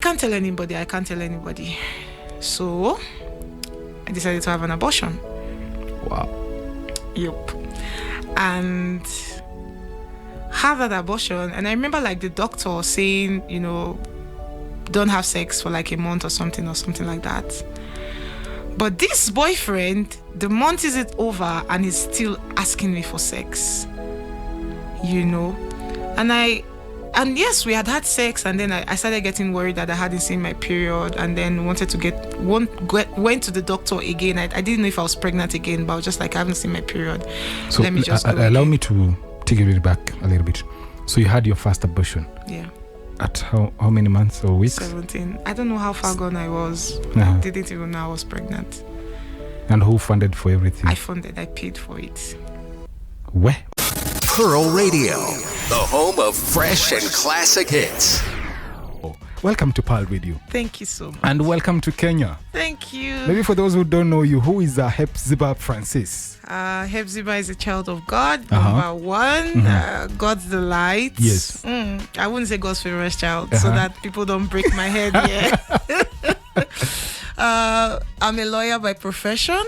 can't tell anybody. So I decided to have an abortion. Wow. Yep. And have that abortion. And I remember like the doctor saying, don't have sex for like a month or something like that. But this boyfriend, the month is it over and he's still asking me for sex. And yes, we had sex, and then I started getting worried that I hadn't seen my period, and then went to the doctor again. I didn't know if I was pregnant again, but I was just like, I haven't seen my period. So let me just go allow me to take it back a little bit. So you had your first abortion. Yeah. At how many months or weeks? 17. I don't know how far gone I was. Uh-huh. I didn't even know I was pregnant. And who funded for everything? I paid for it. Where? Pearl Radio, the home of fresh and classic hits. Welcome to Pearl Radio. Thank you so much. And welcome to Kenya. Thank you. Maybe for those who don't know you, who is Hephzibah Frances? Hephzibah is a child of God, Uh-huh. number one. Mm-hmm. God's delight. Yes. I wouldn't say God's favorite child, so that people don't break my head here. I'm a lawyer by profession,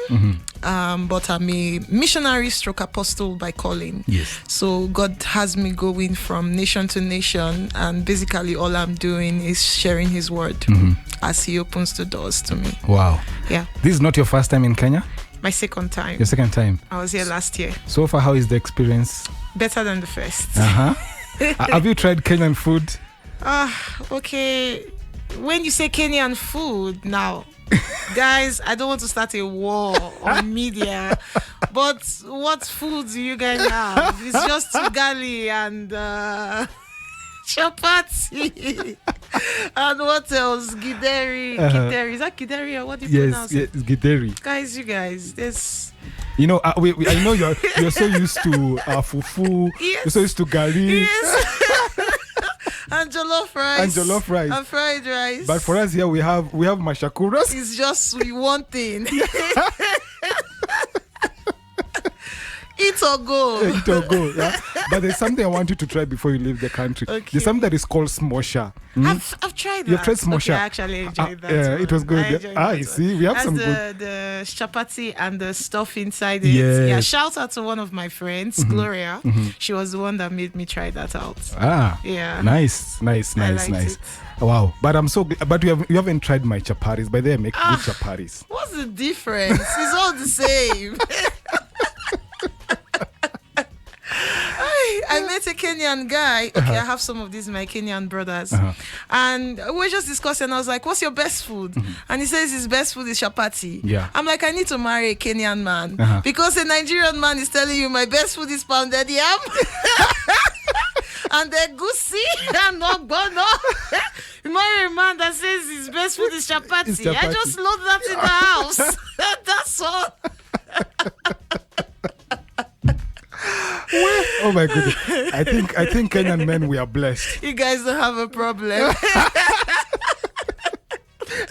but I'm a missionary stroke apostle by calling. Yes. So God has me going from nation to nation, and basically all I'm doing is sharing His word as He opens the doors to me. Wow. Yeah. This is not your first time in Kenya? My second time. Your second time? I was here last year. So far, how is the experience? Better than the first. Have you tried Kenyan food? Okay. When you say Kenyan food, now, guys, I don't want to start a war on media, but what food do you guys have? It's just ugali and chapati. And what else? Gideri. Gideri. Is that Gideri or what do you pronounce it? Yes, Gideri. Guys, you guys, this... I know you're so used to fufu. Yes. You're so used to gari. Yes. And jollof rice. And fried rice. But for us here, we have mashakuras. It's just one thing. Eat or go. Eat or go, yeah. But there's something I want you to try before you leave the country. Okay. There's something that is called smosha. I've tried that. You've tried smosha? Okay, I actually enjoyed that. Yeah, one. it was good. You see, we have That's some good. The chapati and the stuff inside it. Yes. Yeah, shout out to one of my friends, Gloria. She was the one that made me try that out. Yeah. Nice. It. Wow, but I'm so glad. But you haven't tried my chapatis. By the way, I make good chapatis. What's the difference? It's all the same. I met a Kenyan guy. Okay, I have some of these, my Kenyan brothers. And we were just discussing. I was like, what's your best food? And he says his best food is chapati. Yeah. I'm like, I need to marry a Kenyan man. Because a Nigerian man is telling you my best food is pounded yam. And the goosey and ogbono. You marry a man that says his best food is chapati. I just load that in the house. That's all. Oh my goodness! I think Kenyan men, we are blessed. You guys don't have a problem.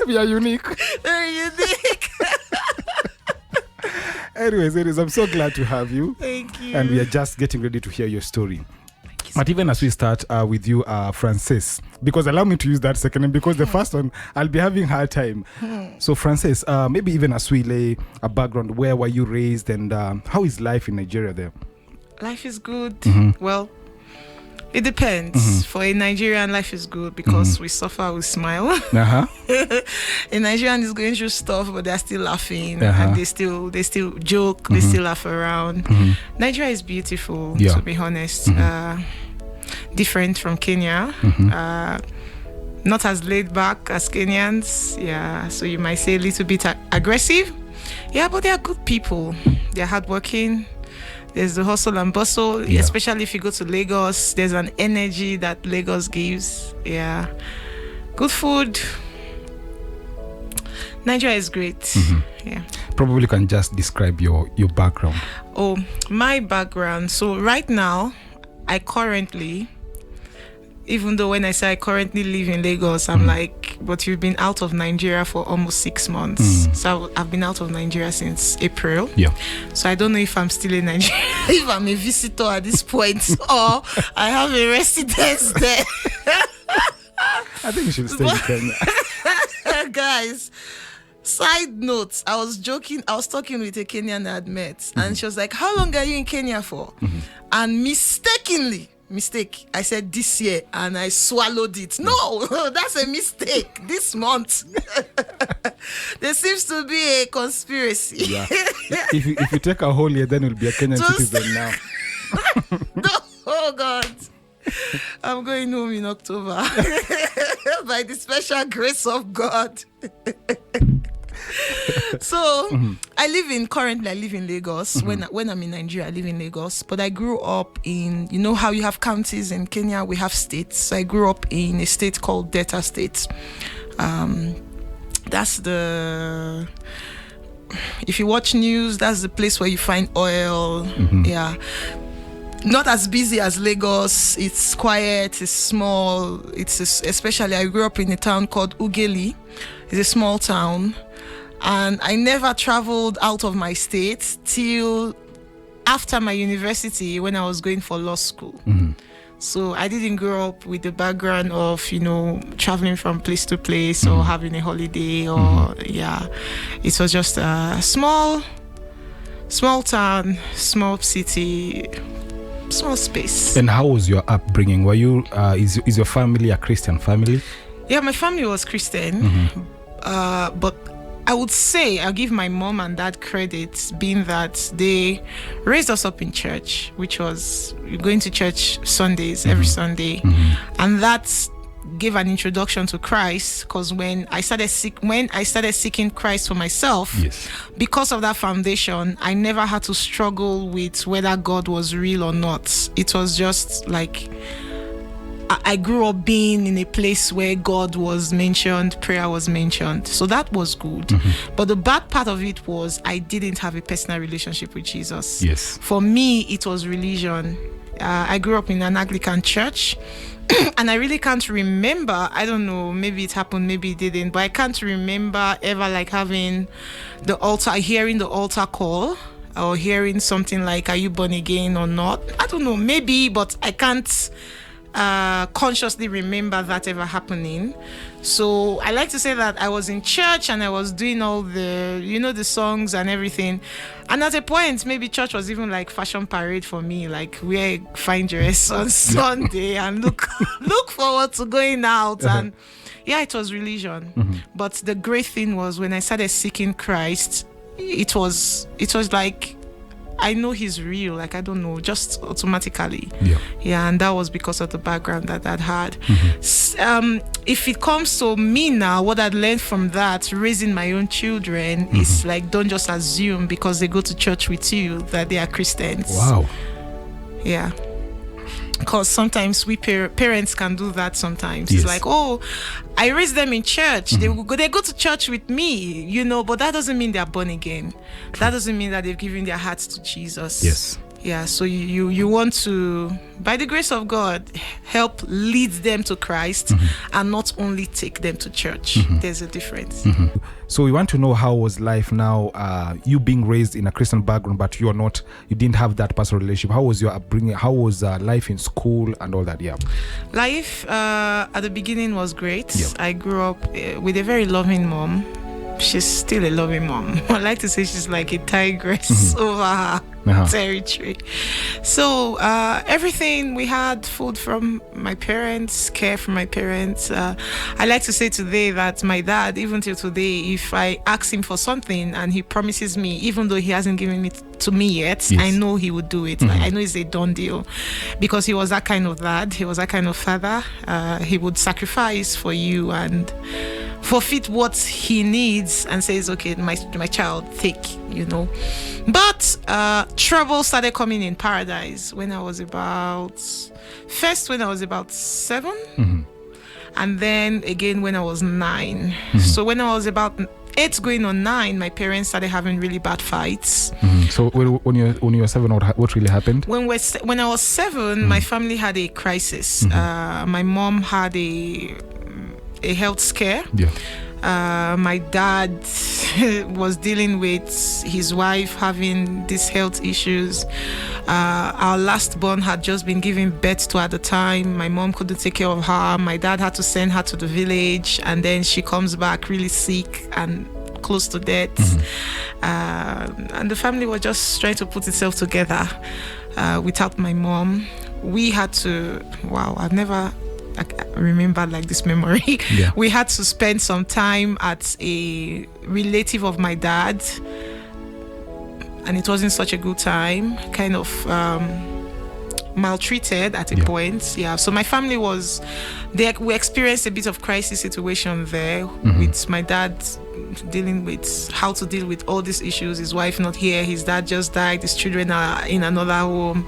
We are unique. Very unique. Anyways, I'm so glad to have you. Thank you. And we are just getting ready to hear your story. But even as we start with you, Frances, because allow me to use that second name, because the first one, I'll be having a hard time. So Frances, maybe even as we lay a background, where were you raised, and how is life in Nigeria there? Life is good. Well, it depends. For a Nigerian, life is good because we suffer, we smile. A Nigerian is going through stuff, but they're still laughing and they still joke, they still laugh around. Nigeria is beautiful, to be honest. Different from Kenya. Not as laid back as Kenyans. Yeah, so you might say a little bit aggressive. Yeah, but they are good people. They're hardworking. There's the hustle and bustle, especially if you go to Lagos. There's an energy that Lagos gives. Yeah. Good food. Nigeria is great. Yeah. Probably can just describe your background. Oh, my background. So right now, I currently, even though when I say I currently live in Lagos, I'm like, but you've been out of Nigeria for almost 6 months. So I've been out of Nigeria since April. Yeah. So I don't know if I'm still in Nigeria, if I'm a visitor at this point, or I have a residence there. I think you should stay in Kenya. Guys, side notes, I was talking with a Kenyan I had met, and she was like, how long are you in Kenya for? And I said this year, and I swallowed it. No, that's a mistake. This month. There seems to be a conspiracy. Yeah. If you take a whole year, then you'll be a Kenyan citizen now. No, oh God. I'm going home in October by the special grace of God. So currently I live in Lagos. When I'm in Nigeria, I live in Lagos. But I grew up in, you know how you have counties in Kenya, we have states. So I grew up in a state called Delta State. That's if you watch news, that's the place where you find oil. Yeah. Not as busy as Lagos. It's quiet, it's small. Especially I grew up in a town called Ugeli. It's a small town. And I never traveled out of my state till after my university when I was going for law school. So I didn't grow up with the background of, traveling from place to place or having a holiday or, It was just a small town, small city, small space. And how was your upbringing? Were you, is your family a Christian family? Yeah, my family was Christian. But I would say I'll give my mom and dad credit, being that they raised us up in church, which was going to church Sundays, every Sunday. And that gave an introduction to Christ, because when I started seeking Christ for myself, because of that foundation, I never had to struggle with whether God was real or not. It was just like I grew up being in a place where God was mentioned, prayer was mentioned. So that was good. But the bad part of it was I didn't have a personal relationship with Jesus. For me, it was religion. I grew up in an Anglican church. And I really can't remember, I don't know, maybe it happened, maybe it didn't, but I can't remember ever like having hearing the altar call, or hearing something like, are you born again or not? I don't know, maybe, but I can't consciously remember that ever happening. So I like to say that I was in church and I was doing all the, the songs and everything. And at a point, maybe church was even like fashion parade for me, like wear fine dress on Sunday and look forward to going out. And yeah, it was religion. But the great thing was when I started seeking Christ, it was like, I know he's real, like I don't know, just automatically. Yeah, and that was because of the background that I'd had. If it comes to me now, what I'd learned from that, raising my own children, is like, don't just assume because they go to church with you that they are Christians. Wow. Yeah. Because sometimes we parents can do that sometimes. It's like, oh, I raised them in church. They go to church with me, but that doesn't mean they're born again. That doesn't mean that they've given their hearts to Jesus. Yeah, so you want to, by the grace of God, help lead them to Christ and not only take them to church. There's a difference. So we want to know, how was life now, you being raised in a Christian background, but you didn't have that personal relationship. How was your upbringing? How was life in school and all that? Life at the beginning was great. I grew up with a very loving mom. She's still a loving mom. I like to say she's like a tigress over her territory. So everything, we had food from my parents, care from my parents. I like to say today that my dad, even till today, if I ask him for something and he promises me, even though he hasn't given it to me yet, I know he would do it. Like, I know it's a done deal, because he was that kind of dad. He was that kind of father. He would sacrifice for you and forfeit what he needs and says, okay, my child, take, But trouble started coming in paradise when I was about 7, and then again when I was 9. So when I was about 8 going on 9, my parents started having really bad fights. So when you were 7, what really happened? When I was 7, my family had a crisis. My mom had a health scare. My dad was dealing with his wife having these health issues. Our last born had just been given birth to at the time. My mom couldn't take care of her. My dad had to send her to the village, and then she comes back really sick and close to death. And the family was just trying to put itself together without my mom. We had to, I remember like this memory. Yeah. We had to spend some time at a relative of my dad, and it wasn't such a good time. Kind of maltreated at a point. Yeah. So my family was there. We experienced a bit of crisis situation there with my dad dealing with how to deal with all these issues. His wife not here, his dad just died, his children are in another home,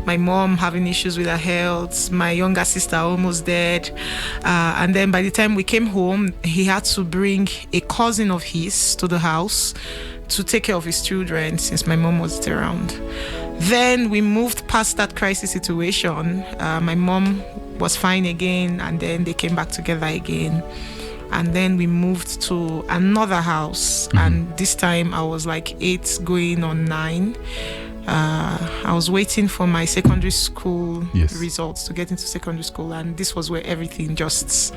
my mom having issues with her health, my younger sister almost dead, and then by the time we came home, he had to bring a cousin of his to the house to take care of his children since my mom wasn't around. Then we moved past that crisis situation. My mom was fine again, and then they came back together again. And then we moved to another house, and this time I was like 8 going on 9. I was waiting for my secondary school results to get into secondary school, and this was where everything just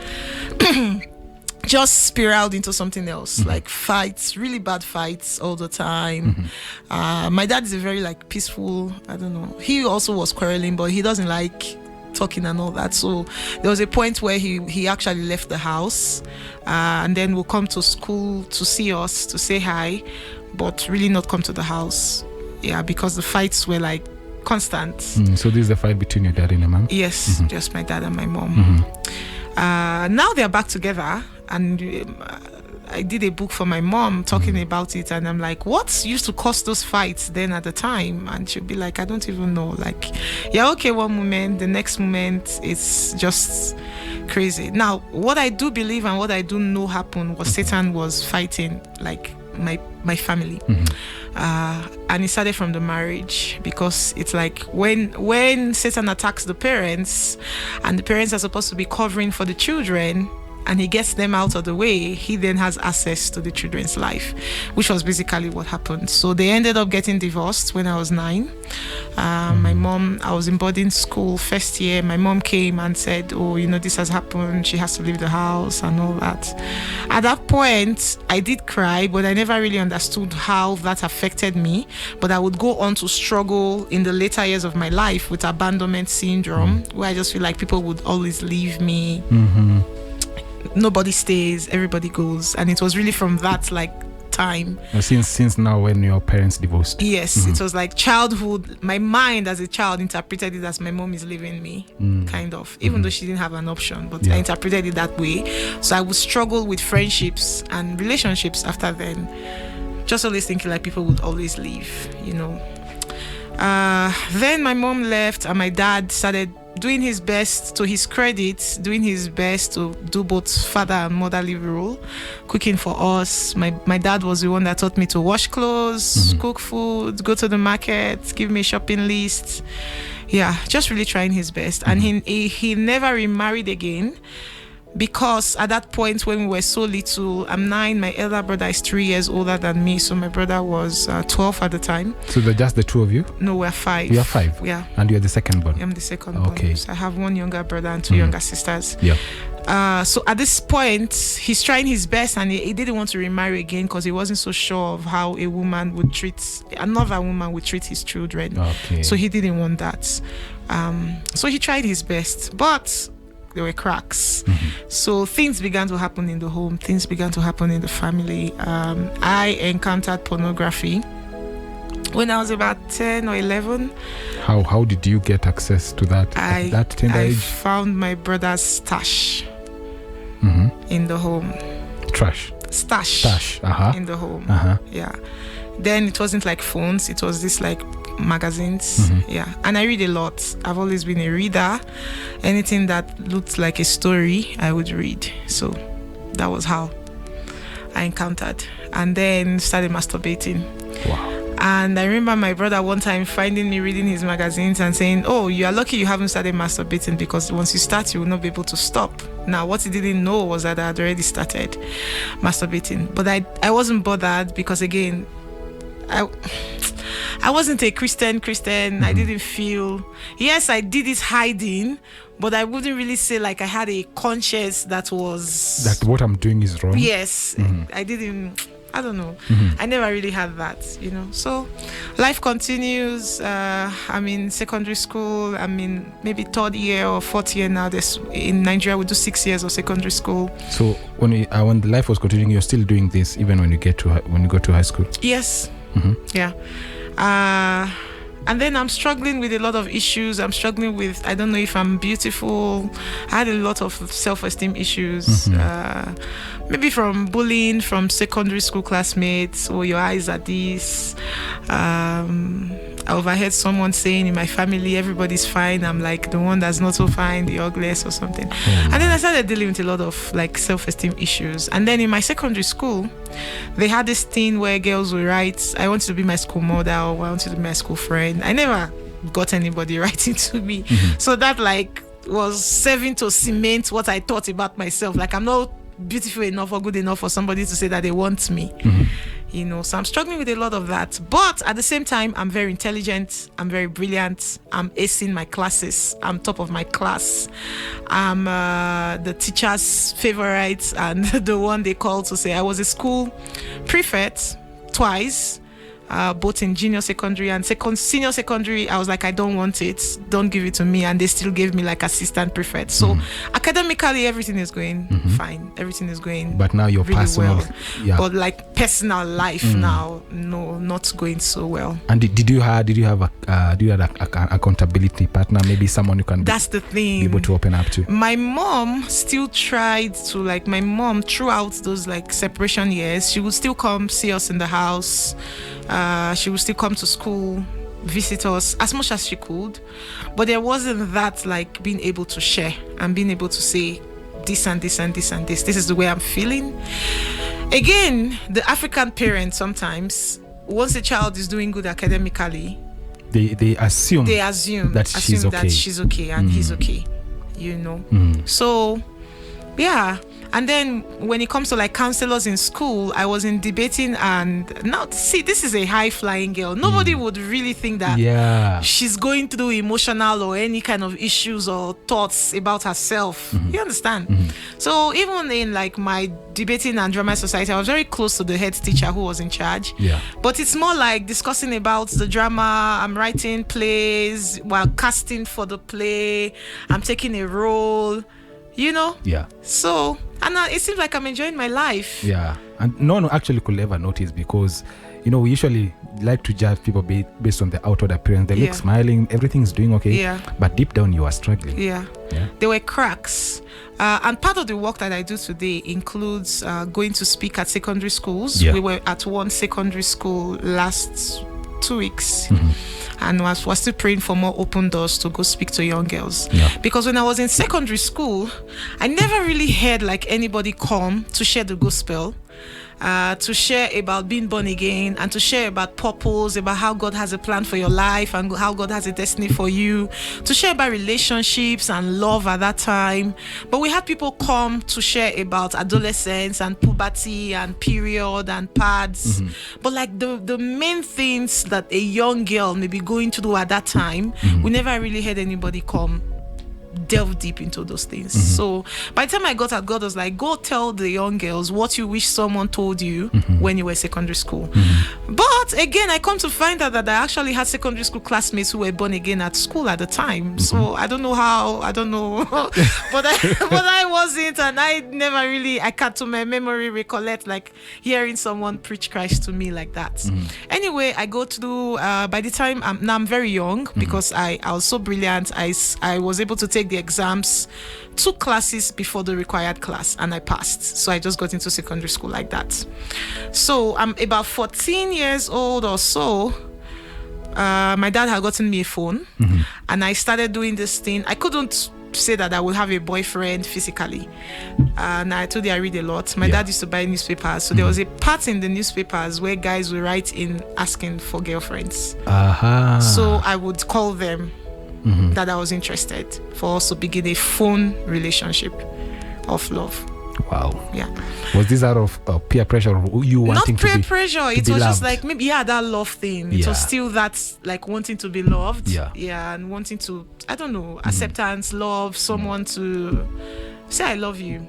spiraled into something else, like fights, really bad fights all the time. My dad is a very like peaceful, I don't know, he also was quarreling, but he doesn't like talking and all that. So there was a point where he actually left the house, and then will come to school to see us, to say hi, but really not come to the house. Yeah, because the fights were like constant. So this is the fight between your dad and your mom? Yes, just my dad and my mom. Now they're back together, and I did a book for my mom talking about it, and I'm like, what used to cause those fights then at the time? And she'll be like, I don't even know. Like, yeah, okay, one moment, the next moment it's just crazy. Now, what I do believe and what I do know happened was Satan was fighting like my family. And it started from the marriage, because it's like when Satan attacks the parents, and the parents are supposed to be covering for the children, and he gets them out of the way, he then has access to the children's life, which was basically what happened. So they ended up getting divorced when I was 9. My mom, I was in boarding school first year. My mom came and said, oh, this has happened, she has to leave the house and all that. At that point, I did cry, but I never really understood how that affected me. But I would go on to struggle in the later years of my life with abandonment syndrome, where I just feel like people would always leave me. Nobody stays, everybody goes. And it was really from that time. Since now, when your parents divorced? Yes, it was like childhood. My mind as a child interpreted it as my mom is leaving me, kind of, even though she didn't have an option, but I interpreted it that way. So I would struggle with friendships and relationships after then, just always thinking like people would always leave, Then my mom left, and my dad started doing his best, to his credit, doing his best to do both father and motherly role, cooking for us. My dad was the one that taught me to wash clothes, cook food, go to the market, give me a shopping list. Yeah, just really trying his best. And he never remarried again, because at that point when we were so little, I'm 9, my elder brother is 3 years older than me, so my brother was 12 at the time. So they're just the two of you? No, we're 5. You are 5? Yeah. And you're the second born? I'm the second born. Okay. So I have 1 younger brother and 2 younger sisters. Yeah. So at this point, he's trying his best, and he didn't want to remarry again because he wasn't so sure of how another woman would treat his children. Okay. So he didn't want that. So he tried his best, but there were cracks. So things began to happen in the home, things began to happen in the family. I encountered pornography when I was about 10 or 11. How did you get access to that at that tender age? I found my brother's stash in the home. Stash. In the home. Yeah. Then it wasn't like phones, it was this like magazines. Yeah. And I read a lot. I've always been a reader. Anything that looked like a story, I would read. So that was how I encountered, and then started masturbating. Wow. And I remember my brother one time finding me reading his magazines and saying, "Oh, you are lucky you haven't started masturbating, because once you start, you will not be able to stop." Now, what he didn't know was that I had already started masturbating. But I wasn't bothered, because again, I wasn't a Christian. I didn't feel, yes, I did it hiding, but I wouldn't really say like I had a conscience that was... That what I'm doing is wrong? Yes. I don't know. I never really had that, So life continues. I'm in secondary school. I'm in maybe third year or fourth year now. In Nigeria, we do 6 years of secondary school. So when the life was continuing, you're still doing this even when you go to high school? Yes. Yeah. And then I'm struggling with a lot of issues. I'm struggling with, I don't know if I'm beautiful. I had a lot of self-esteem issues. Maybe from bullying from secondary school classmates. "Oh, your eyes are this." I overheard someone saying in my family, everybody's fine. I'm like the one that's not so fine, the ugliest or something. And then I started dealing with a lot of like self-esteem issues. And then in my secondary school, they had this thing where girls would write, "I want to be my school model," or "I want to be my school friend." I never got anybody writing to me. So that like was serving to cement what I thought about myself. Like, I'm not beautiful enough or good enough for somebody to say that they want me. So I'm struggling with a lot of that. But at the same time, I'm very intelligent. I'm very brilliant. I'm acing my classes. I'm top of my class. I'm the teacher's favorite and the one they call to say I was a school prefect twice. Both in junior secondary and senior secondary. I was like, I don't want it. Don't give it to me. And they still gave me like assistant prefect. So academically, everything is going fine. Everything is going But now your really personal, well. But like personal life now, no, not going so well. And did you have an accountability partner? Maybe someone you can That's the thing. be able to open up to? My mom still tried to throughout those like separation years, she would still come see us in the house. She would still come to school, visit us as much as she could, but there wasn't that like being able to share and being able to say this and this and this and this. This is the way I'm feeling. Again, the African parents sometimes, once a child is doing good academically, they assume that she's okay and he's okay, So yeah. And then when it comes to like counselors in school, I was in debating, and now see, this is a high flying girl. Nobody would really think that she's going through emotional or any kind of issues or thoughts about herself. You understand? So even in like my debating and drama society, I was very close to the head teacher who was in charge. But it's more like discussing about the drama. I'm writing plays while casting for the play. I'm taking a role. So and it seems like I'm enjoying my life. And no one actually could ever notice, because we usually like to judge people based on the outward appearance. They look smiling, everything's doing okay, but deep down you are struggling. There were cracks, and part of the work that I do today includes going to speak at secondary schools. We were at one secondary school last 2 weeks. And was still praying for more open doors to go speak to young girls. Because when I was in secondary school, I never really heard like anybody come to share the gospel, to share about being born again, and to share about purpose, about how God has a plan for your life and how God has a destiny for you, to share about relationships and love at that time. But we had people come to share about adolescence and puberty and period and pads. But like the main things that a young girl may be going through at that time, we never really had anybody come delve deep into those things. So by the time I got out, God was like, go tell the young girls what you wish someone told you when you were secondary school. But again, I come to find out that I actually had secondary school classmates who were born again at school at the time. So I don't know how, but I wasn't, and I never really, I can't to my memory recollect like hearing someone preach Christ to me like that. Anyway, I go to by the time I'm very young, because I was so brilliant. I was able to take the exams 2 classes before the required class, and I passed. So I just got into secondary school like that. So I'm about 14 years old or so. My dad had gotten me a phone, and I started doing this thing. I couldn't say that I will have a boyfriend physically. And I told you I read a lot. My dad used to buy newspapers. So there was a part in the newspapers where guys would write in asking for girlfriends. So I would call them that I was interested for us to begin a phone relationship of love. Wow. Yeah. Was this out of peer pressure or you wanting to be? Not peer pressure. It was just like maybe that love thing. It was still that like wanting to be loved. Yeah, and wanting to, I don't know, acceptance, love, someone to say I love you.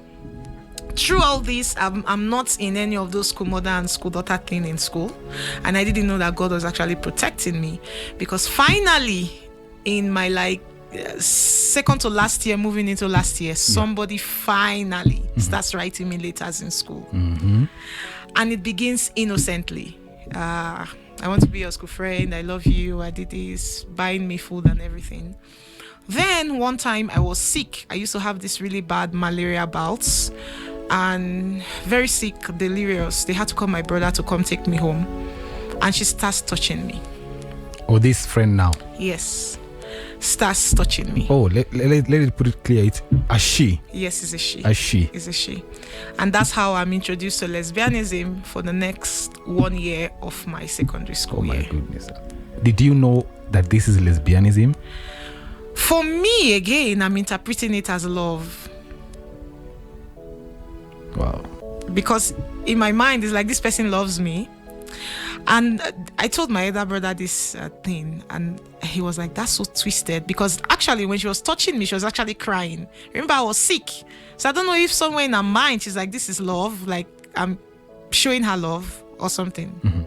Through all this, I'm not in any of those school mother and school daughter thing in school, and I didn't know that God was actually protecting me, because finally, in my second to last year, moving into last year, somebody finally starts writing me letters in school. And it begins innocently. I want to be your school friend. I love you. I did this, buying me food and everything. Then one time I was sick. I used to have this really bad malaria bouts and very sick, delirious. They had to call my brother to come take me home. And she starts touching me. Oh, this friend now? Yes. Starts touching me. Oh, let it put it clear. It's a she. Yes, it's a she. A she. It's a she. And that's how I'm introduced to lesbianism for the next 1 year of my secondary school year. Oh my goodness. Did you know that this is lesbianism? For me, again, I'm interpreting it as love. Wow. Because in my mind, it's like this person loves me. And I told my elder brother this thing, and he was like, that's so twisted. Because actually, when she was touching me, she was actually crying. Remember, I was sick. So I don't know if somewhere in her mind, she's like, this is love. Like, I'm showing her love or something.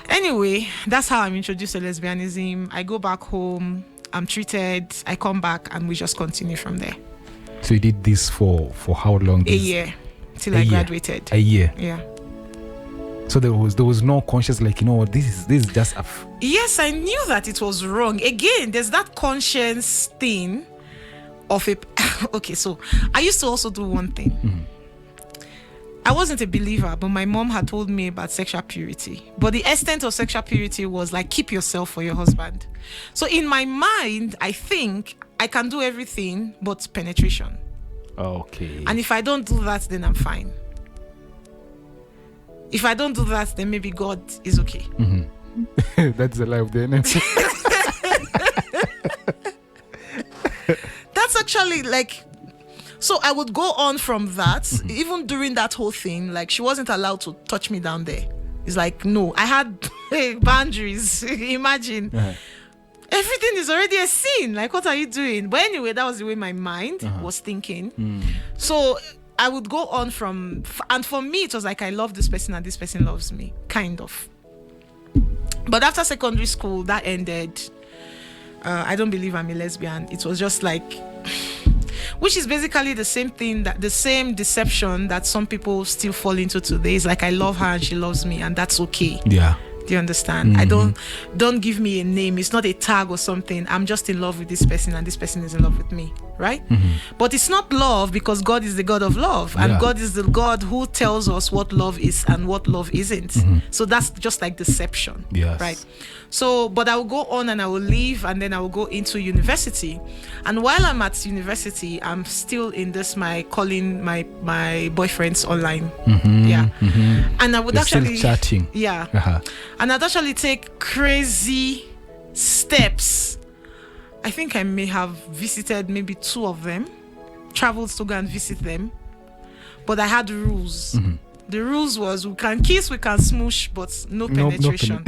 Anyway, that's how I'm introduced to lesbianism. I go back home, I'm treated, I come back, and we just continue from there. So you did this for how long? A year, till I graduated. A year? Yeah. So there was no conscious, like, this is just a... Yes, I knew that it was wrong. Again, there's that conscience thing of a... Okay, so I used to also do one thing. I wasn't a believer, but my mom had told me about sexual purity. But the extent of sexual purity was like, keep yourself for your husband. So in my mind, I think I can do everything but penetration. Okay. And if I don't do that, then I'm fine. If I don't do that, then maybe God is okay. That's the lie of the enemy. That's actually like... So I would go on from that, even during that whole thing. Like, she wasn't allowed to touch me down there. It's like, no, I had boundaries. Imagine. Everything is already a sin. Like, what are you doing? But anyway, that was the way my mind was thinking. So I would go on and for me, it was like, I love this person and this person loves me, kind of. But after secondary school, that ended. I don't believe I'm a lesbian. It was just like, which is basically the same thing, the same deception that some people still fall into today. It's like, I love her and she loves me, and that's okay. Yeah. Do you understand? I don't give me a name. It's not a tag or something. I'm just in love with this person and this person is in love with me, right? But it's not love, because God is the God of love, and God is the God who tells us what love is and what love isn't. So that's just like deception, right? So, but I will go on and I will leave, and then I will go into university. And while I'm at university, I'm still in this, calling my boyfriends online. And I would actually still chatting. And I'd actually take crazy steps. I think I may have visited maybe 2 of them, traveled to go and visit them. But I had rules. The rules was, we can kiss, we can smoosh, but no penetration.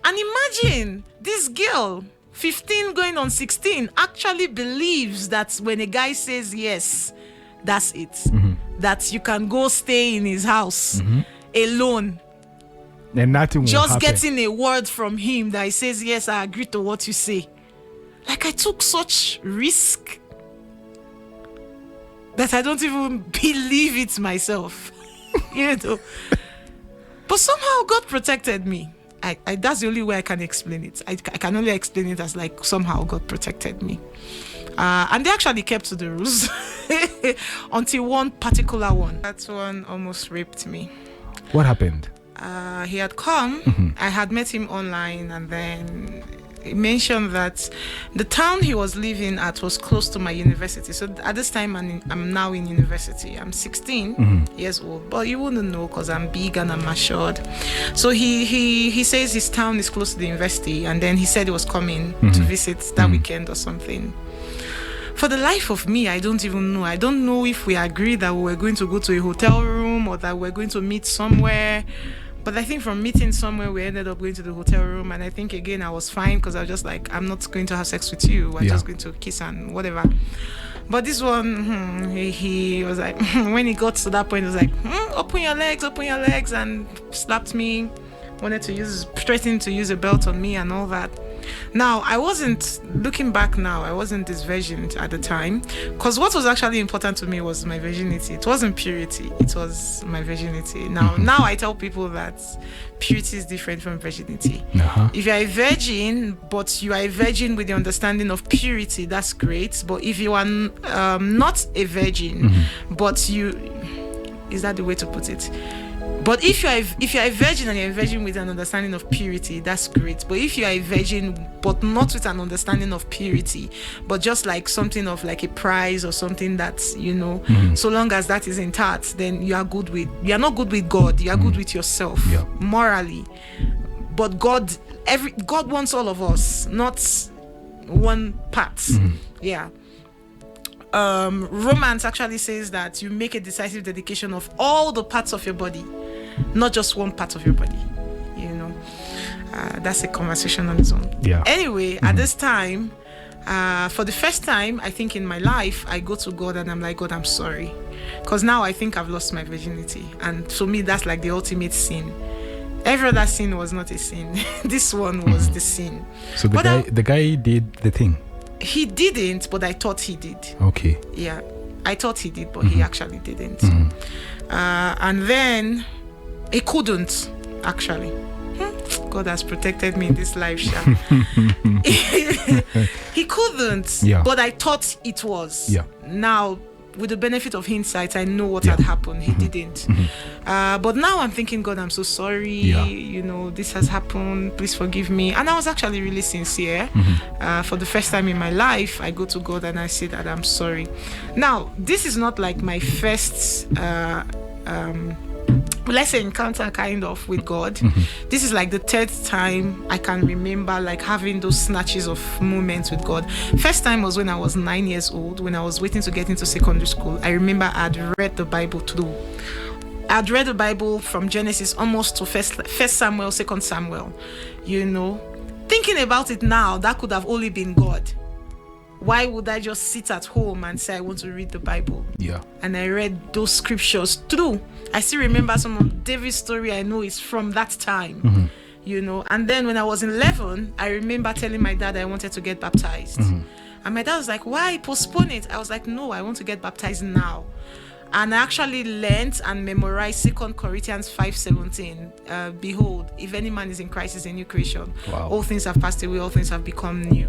And imagine this girl, 15 going on 16, actually believes that when a guy says yes, that's it. That you can go stay in his house alone. And nothing will just happen. Getting a word from him that he says, yes, I agree to what you say. Like, I took such risk that I don't even believe it myself. But somehow God protected me. That's the only way I can explain it. I can only explain it as like, somehow God protected me. And they actually kept to the rules until one particular one. That one almost raped me. What happened? He had come. I had met him online, and then he mentioned that the town he was living at was close to my university. So at this time, I'm now in university. I'm 16 years old, but you wouldn't know because I'm big and I'm matured. So he says his town is close to the university, and then he said he was coming to visit that weekend or something. For the life of me, I don't even know. I don't know if we agreed that we were going to go to a hotel room or that we were going to meet somewhere. But I think from meeting somewhere, we ended up going to the hotel room. And I think, again, I was fine because I was just like, I'm not going to have sex with you. We're just going to kiss and whatever. But this one, he was like, when he got to that point, he was like, open your legs, and slapped me. Threatening to use a belt on me and all that. Now, looking back now, I wasn't this virgin at the time, because what was actually important to me was my virginity. It wasn't purity, it was my virginity. Now I tell people that purity is different from virginity. If you are a virgin, but you are a virgin with the understanding of purity, that's great. But if you are not a virgin, but is that the way to put it? But if you are a virgin and you're a virgin with an understanding of purity, that's great. But if you are a virgin but not with an understanding of purity, but just like something of like a prize or something that's, so long as that is intact, then you are not good with God. You are good with yourself morally. But God wants all of us, not one part. Romance actually says that you make a decisive dedication of all the parts of your body, not just one part of your body. That's a conversation on its own. Anyway, at this time, for the first time, I think in my life, I go to God and I'm like, God, I'm sorry, because now I think I've lost my virginity, and to me that's like the ultimate sin. Every other sin was not a sin. This one was the sin. So the guy did the thing. He didn't, but I thought he did. Okay. Yeah, I thought he did, but he actually didn't. And then he couldn't, actually. God has protected me in this life, Sha. He couldn't, but I thought it was. Now, with the benefit of hindsight, I know what had happened. He didn't. But now I'm thinking, God, I'm so sorry. This has happened. Please forgive me. And I was actually really sincere. For the first time in my life, I go to God and I say that I'm sorry. Now, this is not like my first let's say encounter kind of with God. This is like the third time I can remember like having those snatches of moments with God. First time was when I was 9 years old, when I was waiting to get into secondary school. I remember I'd read the Bible I'd read the Bible from Genesis almost to First Samuel, Second Samuel. Thinking about it now, that could have only been God. Why would I just sit at home and say I want to read the Bible? And I read those scriptures through. I still remember some of David's story. I know it's from that time, And then when I was 11, I remember telling my dad I wanted to get baptized. And my dad was like, why postpone it? I was like, no, I want to get baptized now. And I actually learned and memorized 2 Corinthians 5:17. Behold, if any man is in Christ, is a new creation. All things have passed away, all things have become new.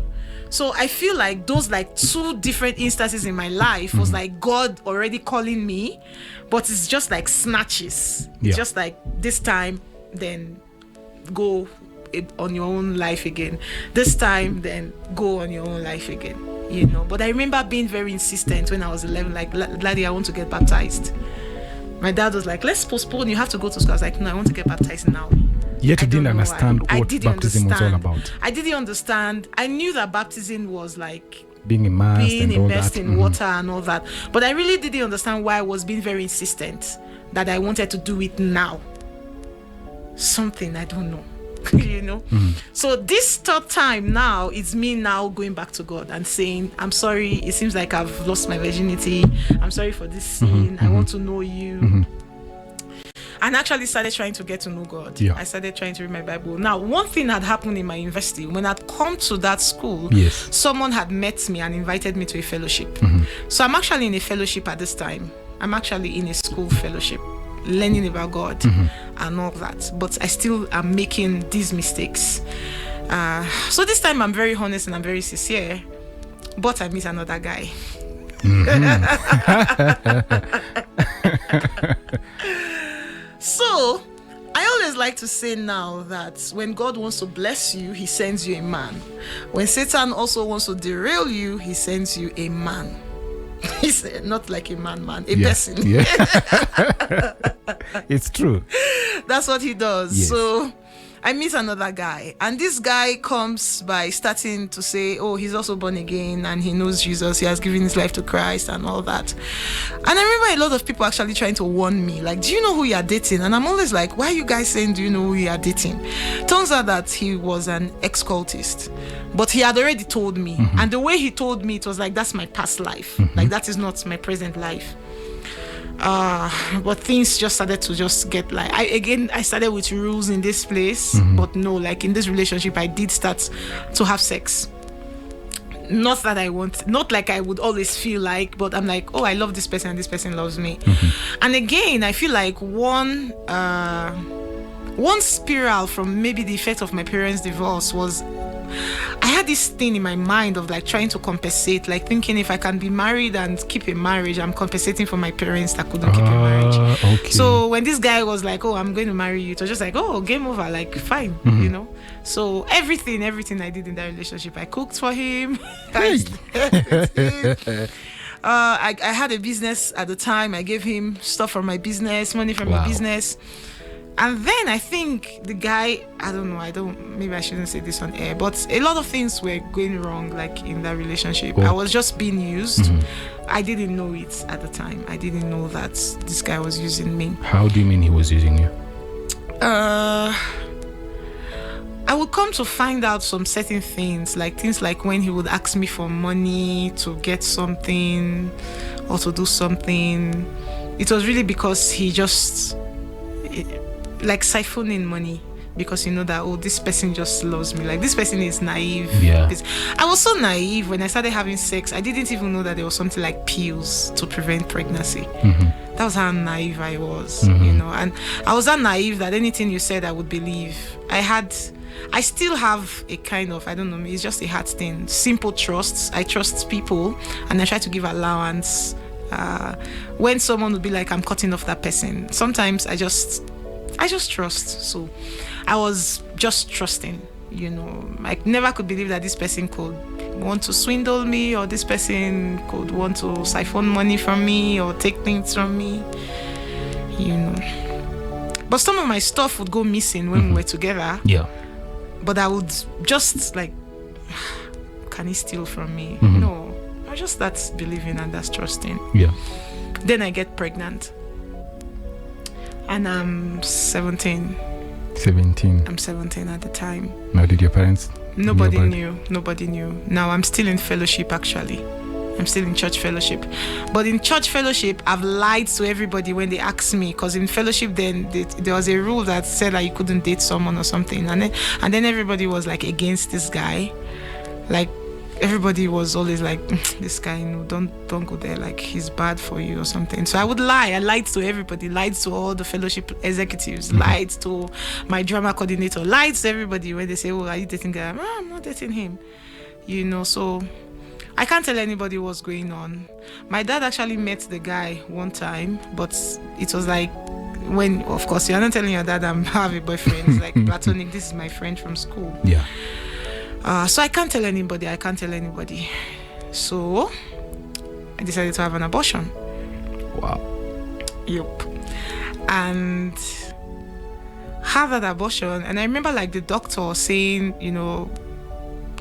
So I feel like those like 2 different instances in my life was like God already calling me, but it's just like snatches. It's just like this time, then go on your own life again. This time, then go on your own life again. But I remember being very insistent when I was 11, like, Daddy, I want to get baptized. My dad was like, let's postpone, you have to go to school. I was like, no, I want to get baptized now. Yet you didn't understand what baptism was all about. I didn't understand. I knew that baptism was like being immersed in water and all that. But I really didn't understand why I was being very insistent that I wanted to do it now. Something I don't know. So this third time now, it's me now going back to God and saying, I'm sorry, it seems like I've lost my virginity. I'm sorry for this sin. I want to know you. And actually started trying to get to know God. I started trying to read my Bible. Now, one thing had happened in my university. When I'd come to that school, someone had met me and invited me to a fellowship. So I'm actually in a fellowship at this time. I'm actually in a school fellowship, learning about God and all that. But I still am making these mistakes. So this time I'm very honest and I'm very sincere. But I meet another guy. So I always like to say now that when God wants to bless you, he sends you a man. When Satan also wants to derail you, he sends you a man. He's not like a man, a person. Yeah. It's true. That's what he does. Yes. So I meet another guy, and this guy comes by starting to say, oh, he's also born again and he knows Jesus, he has given his life to Christ and all that. And I remember a lot of people actually trying to warn me, like, do you know who you are dating? And I'm always like, why are you guys saying, do you know who you are dating? Turns out that he was an ex-cultist, but he had already told me. And the way he told me, it was like, that's my past life. Like, that is not my present life. But things just started to just get like, I started with rules in this place, but no, like in this relationship, I did start to have sex. Not that I want, not like I would always feel like, but I'm like, oh, I love this person and this person loves me. And again, I feel like one spiral from maybe the effect of my parents' divorce was, I had this thing in my mind of like trying to compensate, like thinking if I can be married and keep a marriage, I'm compensating for my parents that couldn't keep a marriage. Okay. So when this guy was like, oh, I'm going to marry you, it was just like, oh, game over, like fine, you know. So everything I did in that relationship, I cooked for him. I had a business at the time. I gave him stuff from my business, money from my business. And then I think the guy, maybe I shouldn't say this on air, but a lot of things were going wrong, like in that relationship. I was just being used. I didn't know it at the time. I didn't know that this guy was using me. How do you mean he was using you? I would come to find out some certain things like when he would ask me for money to get something or to do something. It was really because he just... like siphoning money, because you know that, oh, this person just loves me, like this person is naive. I was so naive when I started having sex. I didn't even know that there was something like pills to prevent pregnancy. That was how naive I was, you know. And I was that naive that anything you said I would believe. I still have a kind of, I don't know, it's just a heart thing, simple trusts. I trust people and I try to give allowance. When someone would be like, I'm cutting off that person, sometimes I just trust. So I was just trusting, you know. I never could believe that this person could want to swindle me, or this person could want to siphon money from me or take things from me, you know. But some of my stuff would go missing when we were together. But I would just like, can he steal from me? No, I just that's believing and that's trusting. Then I get pregnant. And I'm 17. I'm 17 at the time. Now, did your parents? Nobody knew. Now, I'm still in fellowship, actually. I'm still in church fellowship. But in church fellowship, I've lied to everybody when they ask me. Because in fellowship, then there was a rule that said that you couldn't date someone or something. And then everybody was like against this guy. Like, everybody was always like, this guy, no, don't go there, like he's bad for you or something. So I would lie. I lied to everybody, lied to all the fellowship executives, lied to my drama coordinator, lied to everybody when they say, oh, are you dating guy? I'm not dating him, you know. So I can't tell anybody what's going on. My dad actually met the guy one time, but it was like, when, of course, you're not telling your dad I have a boyfriend. It's like platonic. This is my friend from school. So I can't tell anybody. So I decided to have an abortion. Wow. Yup. And have that abortion. And I remember like the doctor saying, you know,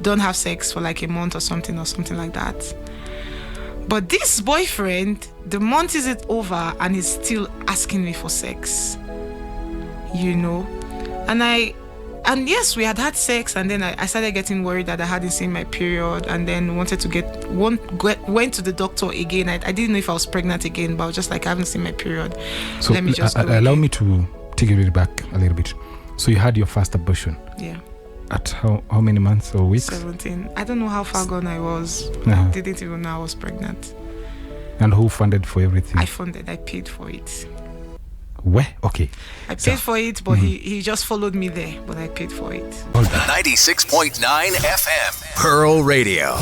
don't have sex for like a month or something like that. But this boyfriend, the month isn't over and he's still asking me for sex, you know. And yes, we had sex, and then I started getting worried that I hadn't seen my period, and then went to the doctor again. I didn't know if I was pregnant again, but I was just like, I haven't seen my period. So let me just allow me to take it back a little bit. So you had your first abortion. Yeah. At how many months or weeks? 17. I don't know how far gone I was. I didn't even know I was pregnant. And who funded for everything? I funded. I paid for it. Where? Okay. I paid for it, but he just followed me there, but I paid for it. 96.9 FM, Pearl Radio.